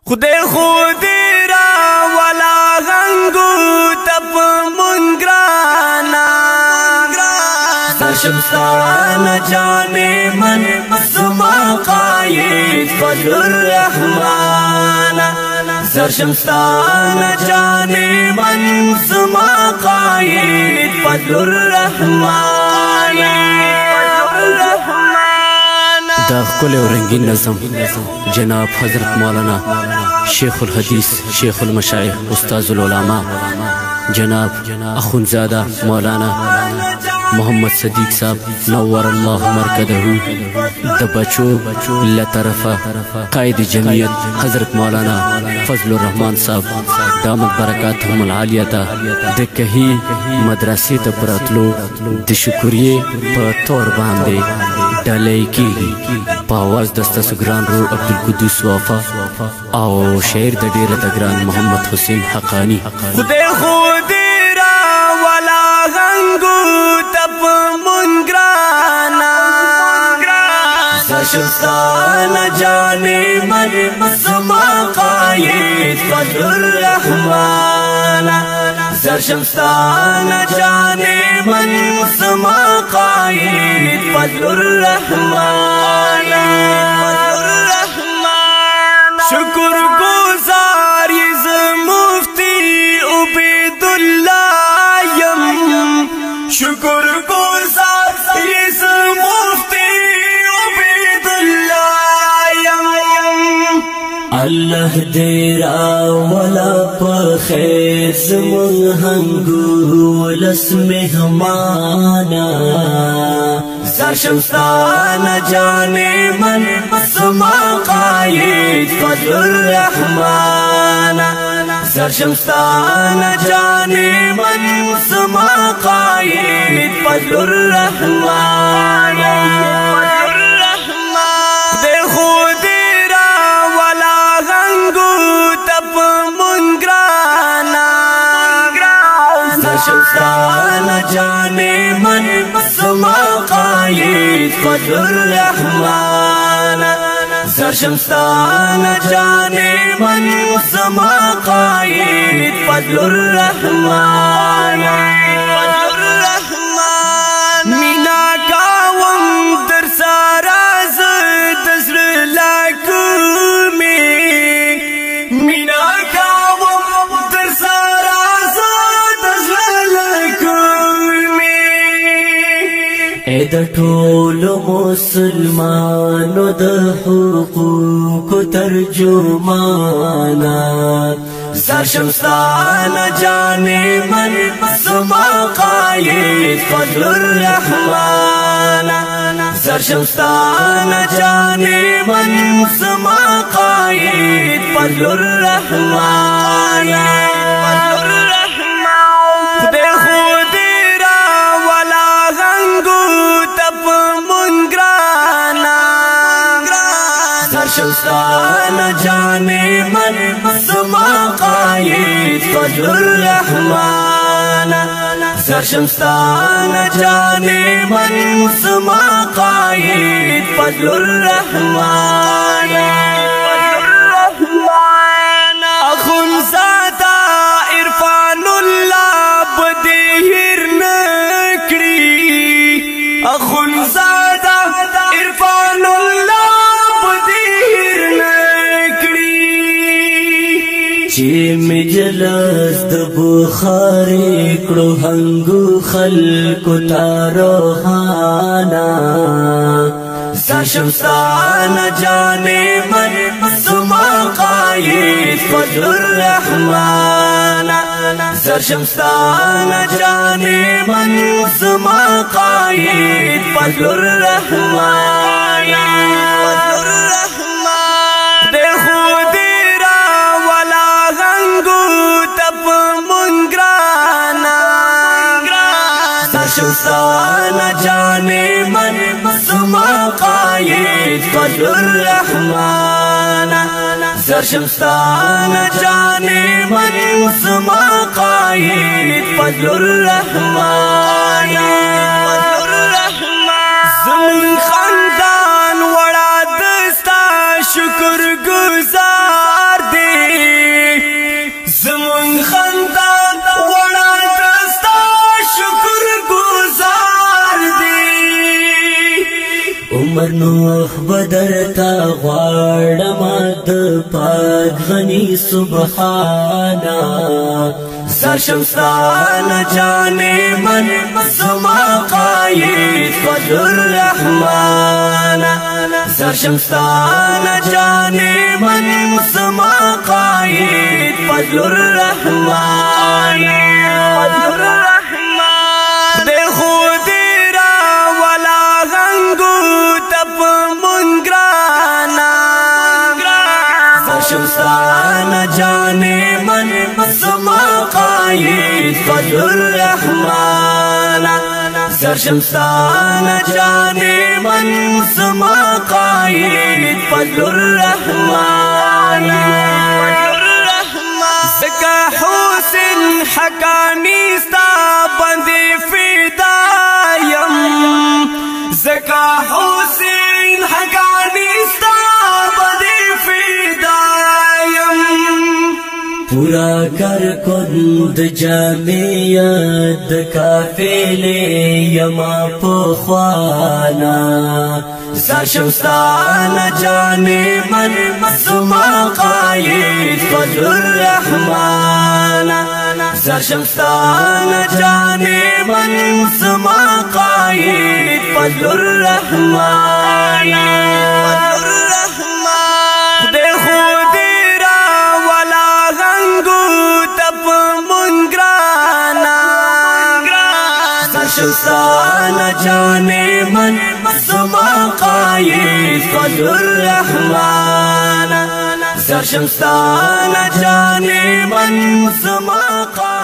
خدای خودی را ولا غنگو تپ منگرانا سرشمستان جانے من سما قائد فضل الرحمن سرشمستان جانے من سما قائد فضل الرحمن دا ښکلی او رنګین نظم جناب حضرت مولانا شیخ الحدیث شیخ المشایخ استاذ العلماء جناب اخونزاده مولانا محمد صدیق صاحب نور الله مرکزه د بچو له طرفه قائد جمعیت حضرت مولانا فضل الرحمن صاحب دامت برکاتهم العالیه ته د کهی مدرسې ته پراتلو د شکریې په تور باندې ډالۍ کیږي په اواز د ستاسو ګران رو عبدالقدوس وفا او شعر د ډیره د ګران محمد حسین حقانی خدای خودی را ولا غنگو تپ منگرانا سرشمستان جانے من سما قائد فضل الرحمن سرشمستان جانے من سما قائد فضل الرحمن شکر گزار یز مفتی عبید اللہ یم شکر گزار یز مفتی عبید اللہ یم اللہ دیرا ولا پخیر زمون ہنگو لس مہمانا سرشمستان جانے من سما قائد فضل الرحمن سرشمستان جانے من سما قائد فضل الرحمن دے خودی را ولا غنگو تپ منگرانا سرشمستان جانے من سما قائد فضل الرحمن سرشمستان جانے من سما قائد فضل الرحمن مینا کاوم در سارا زد دزر لکومی مینا کاوم در سارا زد دزر لکومی اے د ټولو مسلمانو د حقوق ترجمانا سرشمستان جانے من سما قائد فضل الرحمن سرشمستان جانے من سما قائد فضل الرحمن خدای خودی را ولا غنگو تپ منگرانا سرشمستان جانے من سما قائد فضل الرحمن سرشمستان جانے من سما قائد فضل الرحمن اخونزاده عرفان الله بدهیر نکړي اخونزاده عرفان الله بدهیر نکړي چې مجلس د بخاری کړو هنګو خلکو تاروهانا سرشمستان جانے من سما قائد فضل الرحمن سرشمستان جانے من سما قائد فضل الرحمن دے خودی را ولا غنگو تپ منگرانا سرشمستان جانے من سما قائد فضل الرحمن سرشمستان جانے من سما قائد فضل الرحمن زمون خاندان وڑا دستا شکر گزار دے روح بدرتا غواړم د پاک غني سبحانا سرشمستان جانے من زما قائد فضل الرحمن سرشمستان جانے من زما قائد فضل الرحمن دے خود را ولا غنگو تپ منگرانا سرشمستان جانے من زما قائد فضل الرحمن سرشمستان جانے من زما قائد فضل الرحمن زکا حسن حقانی ستا بندی فدایم زکا حسن حقانی ستا بندی فدایم پورا کر کند جامعیت کافلے یما پخوانا سرشمستان جانے من زما قائد فضل الرحمن سرشمستان جانے من زما قائد فضل الرحمن سرشمستان جانے من زما قائد فضل الرحمن سرشمستان جانے من زما قائد